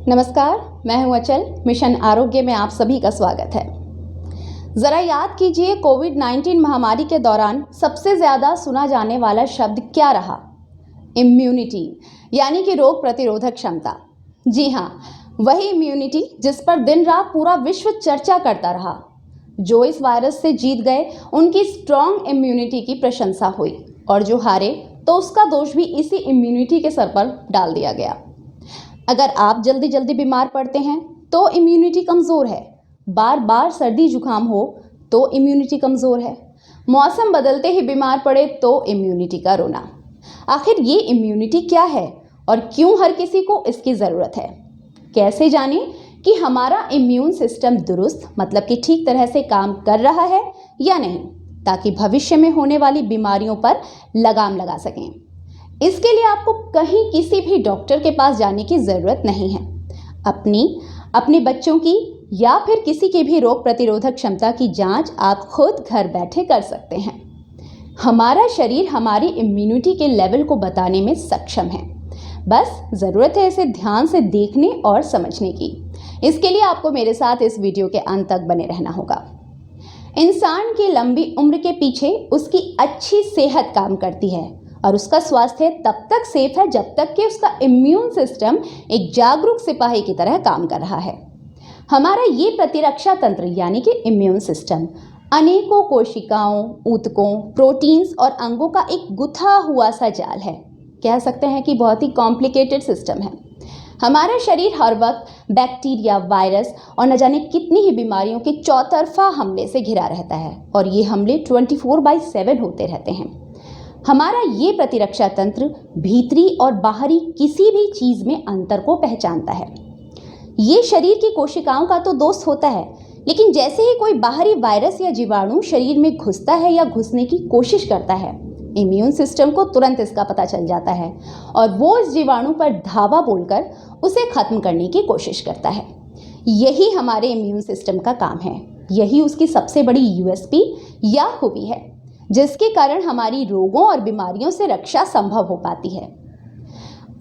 नमस्कार, मैं हूं अचल। मिशन आरोग्य में आप सभी का स्वागत है। ज़रा याद कीजिए, कोविड-19 महामारी के दौरान सबसे ज़्यादा सुना जाने वाला शब्द क्या रहा? इम्यूनिटी, यानी कि रोग प्रतिरोधक क्षमता। जी हाँ, वही इम्यूनिटी जिस पर दिन रात पूरा विश्व चर्चा करता रहा। जो इस वायरस से जीत गए, उनकी स्ट्रॉन्ग इम्यूनिटी की प्रशंसा हुई, और जो हारे तो उसका दोष भी इसी इम्यूनिटी के सर पर डाल दिया गया। अगर आप जल्दी जल्दी बीमार पड़ते हैं तो इम्यूनिटी कमज़ोर है। बार बार सर्दी जुकाम हो तो इम्यूनिटी कमज़ोर है। मौसम बदलते ही बीमार पड़े तो इम्यूनिटी का रोना। आखिर ये इम्यूनिटी क्या है और क्यों हर किसी को इसकी ज़रूरत है? कैसे जानें कि हमारा इम्यून सिस्टम दुरुस्त, मतलब कि ठीक तरह से काम कर रहा है या नहीं, ताकि भविष्य में होने वाली बीमारियों पर लगाम लगा सकें। इसके लिए आपको कहीं किसी भी डॉक्टर के पास जाने की ज़रूरत नहीं है। अपने बच्चों की या फिर किसी की भी रोग प्रतिरोधक क्षमता की जांच आप खुद घर बैठे कर सकते हैं। हमारा शरीर हमारी इम्यूनिटी के लेवल को बताने में सक्षम है। बस ज़रूरत है इसे ध्यान से देखने और समझने की। इसके लिए आपको मेरे साथ इस वीडियो के अंत तक बने रहना होगा। इंसान की लंबी उम्र के पीछे उसकी अच्छी सेहत काम करती है, और उसका स्वास्थ्य तब तक सेफ है जब तक कि उसका इम्यून सिस्टम एक जागरूक सिपाही की तरह काम कर रहा है। हमारा ये प्रतिरक्षा तंत्र यानी कि इम्यून सिस्टम अनेकों कोशिकाओं, ऊतकों, प्रोटीन्स और अंगों का एक गुथा हुआ सा जाल है। कह सकते हैं कि बहुत ही कॉम्प्लिकेटेड सिस्टम है। हमारा शरीर हर वक्त बैक्टीरिया, वायरस और न जाने कितनी ही बीमारियों के चौतरफा हमले से घिरा रहता है, और ये हमले 24/7 होते रहते हैं। हमारा ये प्रतिरक्षा तंत्र भीतरी और बाहरी किसी भी चीज़ में अंतर को पहचानता है। ये शरीर की कोशिकाओं का तो दोस्त होता है, लेकिन जैसे ही कोई बाहरी वायरस या जीवाणु शरीर में घुसता है या घुसने की कोशिश करता है, इम्यून सिस्टम को तुरंत इसका पता चल जाता है, और वो इस जीवाणु पर धावा बोलकर उसे खत्म करने की कोशिश करता है। यही हमारे इम्यून सिस्टम का काम है। यही उसकी सबसे बड़ी यूएसपी या खूबी है, जिसके कारण हमारी रोगों और बीमारियों से रक्षा संभव हो पाती है।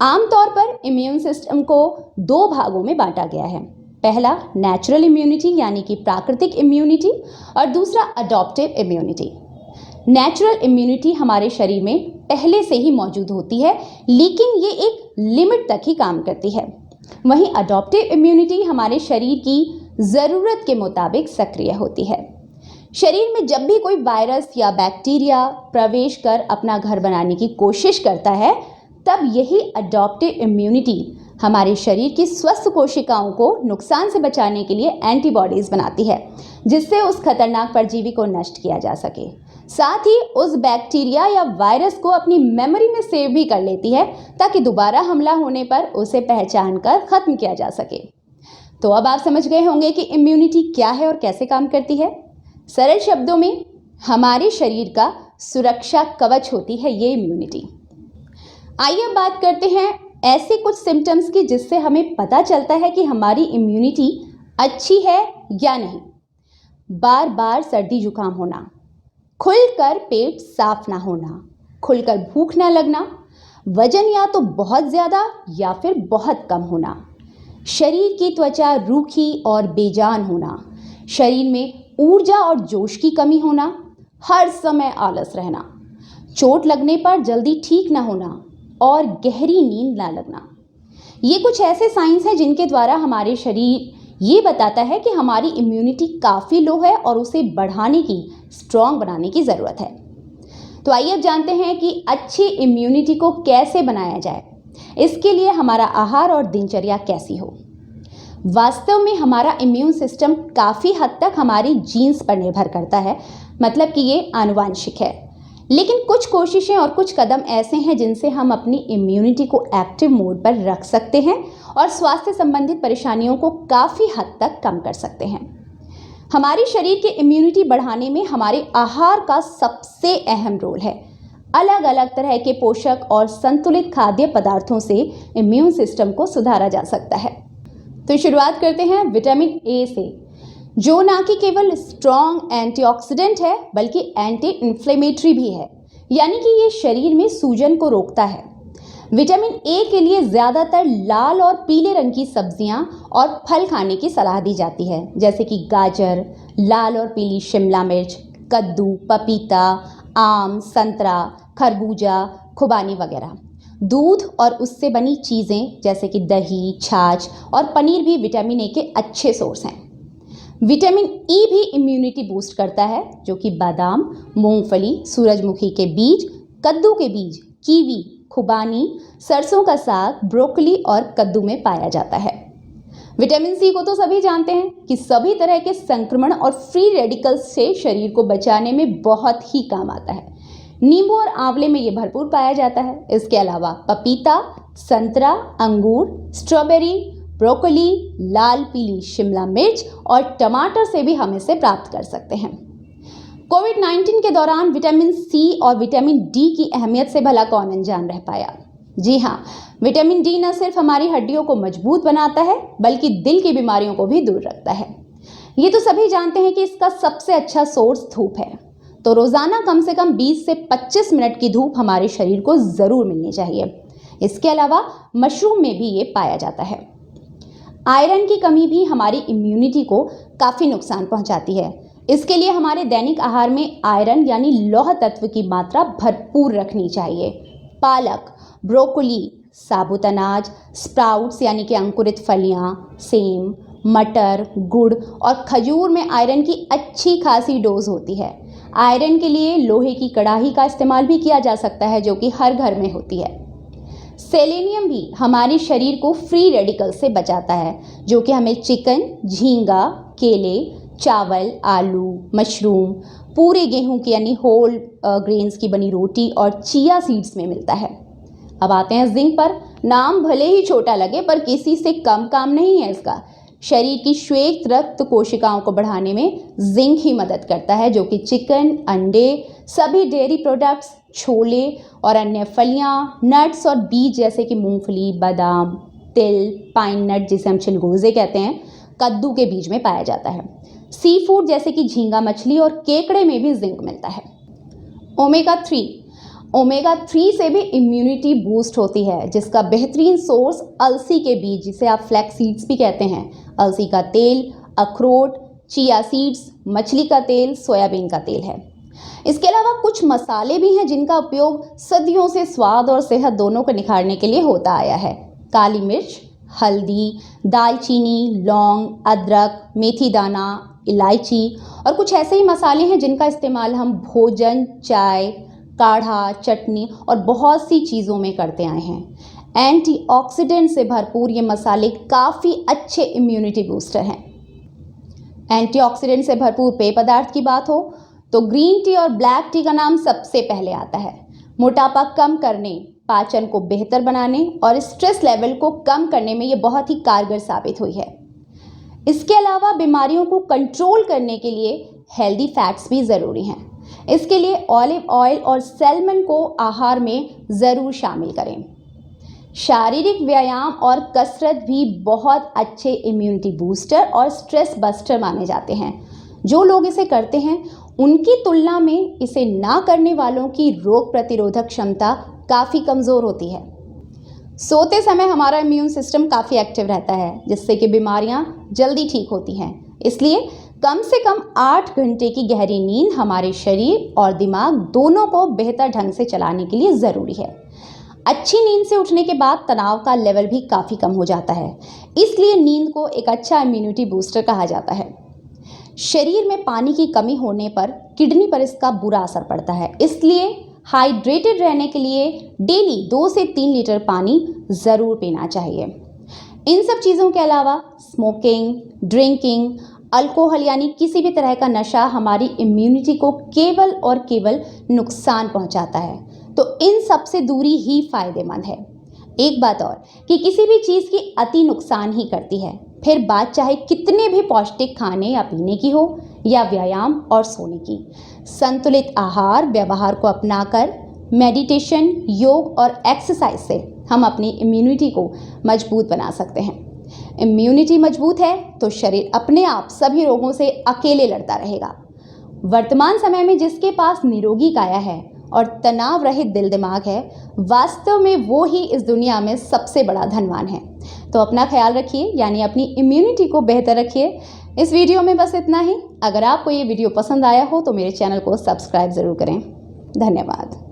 आमतौर पर इम्यून सिस्टम को 2 भागों में बांटा गया है। पहला नेचुरल इम्यूनिटी यानी कि प्राकृतिक इम्यूनिटी, और दूसरा अडॉप्टिव इम्यूनिटी। नेचुरल इम्यूनिटी हमारे शरीर में पहले से ही मौजूद होती है, लेकिन ये एक लिमिट तक ही काम करती है। वहीं अडॉप्टिव इम्यूनिटी हमारे शरीर की ज़रूरत के मुताबिक सक्रिय होती है। शरीर में जब भी कोई वायरस या बैक्टीरिया प्रवेश कर अपना घर बनाने की कोशिश करता है, तब यही अडॉप्टिव इम्यूनिटी हमारे शरीर की स्वस्थ कोशिकाओं को नुकसान से बचाने के लिए एंटीबॉडीज़ बनाती है, जिससे उस खतरनाक परजीवी को नष्ट किया जा सके। साथ ही उस बैक्टीरिया या वायरस को अपनी मेमोरी में सेव भी कर लेती है, ताकि दोबारा हमला होने पर उसे पहचान कर ख़त्म किया जा सके। तो अब आप समझ गए होंगे कि इम्यूनिटी क्या है और कैसे काम करती है। सरल शब्दों में, हमारे शरीर का सुरक्षा कवच होती है ये इम्यूनिटी। आइए अब बात करते हैं ऐसे कुछ सिम्टम्स की जिससे हमें पता चलता है कि हमारी इम्यूनिटी अच्छी है या नहीं। बार बार सर्दी जुकाम होना, खुलकर पेट साफ ना होना, खुलकर भूख ना लगना, वजन या तो बहुत ज़्यादा या फिर बहुत कम होना, शरीर की त्वचा रूखी और बेजान होना, शरीर में ऊर्जा और जोश की कमी होना, हर समय आलस रहना, चोट लगने पर जल्दी ठीक ना होना और गहरी नींद ना लगना। ये कुछ ऐसे साइंस हैं जिनके द्वारा हमारे शरीर ये बताता है कि हमारी इम्यूनिटी काफ़ी लो है और उसे बढ़ाने की, स्ट्रॉन्ग बनाने की ज़रूरत है। तो आइए अब जानते हैं कि अच्छी इम्यूनिटी को कैसे बनाया जाए। इसके लिए हमारा आहार और दिनचर्या कैसी हो। वास्तव में हमारा इम्यून सिस्टम काफ़ी हद तक हमारी जीन्स पर निर्भर करता है, मतलब कि ये आनुवांशिक है। लेकिन कुछ कोशिशें और कुछ कदम ऐसे हैं जिनसे हम अपनी इम्यूनिटी को एक्टिव मोड पर रख सकते हैं और स्वास्थ्य संबंधित परेशानियों को काफ़ी हद तक कम कर सकते हैं। हमारे शरीर की इम्यूनिटी बढ़ाने में हमारे आहार का सबसे अहम रोल है। अलग अलग तरह के पोषक और संतुलित खाद्य पदार्थों से इम्यून सिस्टम को सुधारा जा सकता है। तो शुरुआत करते हैं विटामिन ए से, जो ना कि केवल स्ट्रॉन्ग एंटीऑक्सीडेंट है बल्कि एंटी इन्फ्लेमेटरी भी है, यानी कि ये शरीर में सूजन को रोकता है। विटामिन ए के लिए ज़्यादातर लाल और पीले रंग की सब्जियां और फल खाने की सलाह दी जाती है, जैसे कि गाजर, लाल और पीली शिमला मिर्च, कद्दू, पपीता, आम, संतरा, खरबूजा, खुबानी वगैरह। दूध और उससे बनी चीज़ें जैसे कि दही, छाछ और पनीर भी विटामिन ए के अच्छे सोर्स हैं। विटामिन ई भी इम्यूनिटी बूस्ट करता है, जो कि बादाम, मूंगफली, सूरजमुखी के बीज, कद्दू के बीज, कीवी, खुबानी, सरसों का साग, ब्रोकली और कद्दू में पाया जाता है। विटामिन सी को तो सभी जानते हैं कि सभी तरह के संक्रमण और फ्री रेडिकल्स से शरीर को बचाने में बहुत ही काम आता है। नींबू और आंवले में ये भरपूर पाया जाता है। इसके अलावा पपीता, संतरा, अंगूर, स्ट्रॉबेरी, ब्रोकली, लाल पीली शिमला मिर्च और टमाटर से भी हम इसे प्राप्त कर सकते हैं। कोविड-19 के दौरान विटामिन सी और विटामिन डी की अहमियत से भला कौन अनजान रह पाया। जी हाँ, विटामिन डी न सिर्फ हमारी हड्डियों को मजबूत बनाता है, बल्कि दिल की बीमारियों को भी दूर रखता है। ये तो सभी जानते हैं कि इसका सबसे अच्छा सोर्स धूप है, तो रोजाना कम से कम 20 से 25 मिनट की धूप हमारे शरीर को जरूर मिलनी चाहिए। इसके अलावा मशरूम में भी ये पाया जाता है। आयरन की कमी भी हमारी इम्यूनिटी को काफ़ी नुकसान पहुंचाती है। इसके लिए हमारे दैनिक आहार में आयरन यानी लौह तत्व की मात्रा भरपूर रखनी चाहिए। पालक, ब्रोकली, साबुत अनाज, स्प्राउट्स यानी कि अंकुरित फलियां, सेम, मटर, गुड़ और खजूर में आयरन की अच्छी खासी डोज होती है। आयरन के लिए लोहे की कड़ाही का इस्तेमाल भी किया जा सकता है, जो कि हर घर में होती है। सेलेनियम भी हमारे शरीर को फ्री रेडिकल से बचाता है, जो कि हमें चिकन, झींगा, केले, चावल, आलू, मशरूम, पूरे गेहूं की यानी होल ग्रेन्स की बनी रोटी और चिया सीड्स में मिलता है। अब आते हैं जिंक पर। नाम भले ही छोटा लगे, पर किसी से कम काम नहीं है इसका। शरीर की श्वेत रक्त कोशिकाओं को बढ़ाने में जिंक ही मदद करता है, जो कि चिकन, अंडे, सभी डेयरी प्रोडक्ट्स, छोले और अन्य फलियां, नट्स और बीज जैसे कि मूंगफली, बादाम, तिल, पाइन नट जिसे हम चिलगोजे कहते हैं, कद्दू के बीज में पाया जाता है। सी फूड जैसे कि झींगा मछली और केकड़े में भी जिंक मिलता है। ओमेगा 3 से भी इम्यूनिटी बूस्ट होती है, जिसका बेहतरीन सोर्स अलसी के बीज, जिसे आप फ्लैक्स सीड्स भी कहते हैं, अलसी का तेल, अखरोट, चिया सीड्स, मछली का तेल, सोयाबीन का तेल है। इसके अलावा कुछ मसाले भी हैं जिनका उपयोग सदियों से स्वाद और सेहत दोनों को निखारने के लिए होता आया है। काली मिर्च, हल्दी, दालचीनी, लौंग, अदरक, मेथी दाना, इलायची और कुछ ऐसे ही मसाले हैं जिनका इस्तेमाल हम भोजन, चाय, काढ़ा, चटनी और बहुत सी चीज़ों में करते आए हैं। एंटीऑक्सीडेंट से भरपूर ये मसाले काफ़ी अच्छे इम्यूनिटी बूस्टर हैं। एंटीऑक्सीडेंट से भरपूर पेय पदार्थ की बात हो तो ग्रीन टी और ब्लैक टी का नाम सबसे पहले आता है। मोटापा कम करने, पाचन को बेहतर बनाने और स्ट्रेस लेवल को कम करने में ये बहुत ही कारगर साबित हुई है। इसके अलावा बीमारियों को कंट्रोल करने के लिए हेल्दी फैट्स भी ज़रूरी हैं। इसके लिए ऑलिव ऑयल और सैल्मन को आहार में ज़रूर शामिल करें। शारीरिक व्यायाम और कसरत भी बहुत अच्छे इम्यूनिटी बूस्टर और स्ट्रेस बस्टर माने जाते हैं। जो लोग इसे करते हैं उनकी तुलना में इसे ना करने वालों की रोग प्रतिरोधक क्षमता काफ़ी कमज़ोर होती है। सोते समय हमारा इम्यून सिस्टम काफ़ी एक्टिव रहता है, जिससे कि बीमारियां जल्दी ठीक होती हैं। इसलिए कम से कम 8 घंटे की गहरी नींद हमारे शरीर और दिमाग दोनों को बेहतर ढंग से चलाने के लिए ज़रूरी है। अच्छी नींद से उठने के बाद तनाव का लेवल भी काफ़ी कम हो जाता है, इसलिए नींद को एक अच्छा इम्यूनिटी बूस्टर कहा जाता है। शरीर में पानी की कमी होने पर किडनी पर इसका बुरा असर पड़ता है, इसलिए हाइड्रेटेड रहने के लिए डेली 2 से 3 लीटर पानी ज़रूर पीना चाहिए। इन सब चीज़ों के अलावा स्मोकिंग, ड्रिंकिंग, अल्कोहल यानी किसी भी तरह का नशा हमारी इम्यूनिटी को केवल और केवल नुकसान पहुंचाता है, तो इन सब से दूरी ही फायदेमंद है। एक बात और कि किसी भी चीज़ की अति नुकसान ही करती है, फिर बात चाहे कितने भी पौष्टिक खाने या पीने की हो या व्यायाम और सोने की। संतुलित आहार व्यवहार को अपनाकर मेडिटेशन, योग और एक्सरसाइज से हम अपनी इम्यूनिटी को मजबूत बना सकते हैं। इम्यूनिटी मजबूत है तो शरीर अपने आप सभी रोगों से अकेले लड़ता रहेगा। वर्तमान समय में जिसके पास निरोगी काया है और तनाव रहित दिल दिमाग है, वास्तव में वो ही इस दुनिया में सबसे बड़ा धनवान है। तो अपना ख्याल रखिए, यानी अपनी इम्यूनिटी को बेहतर रखिए। इस वीडियो में बस इतना ही। अगर आपको ये वीडियो पसंद आया हो तो मेरे चैनल को सब्सक्राइब ज़रूर करें। धन्यवाद।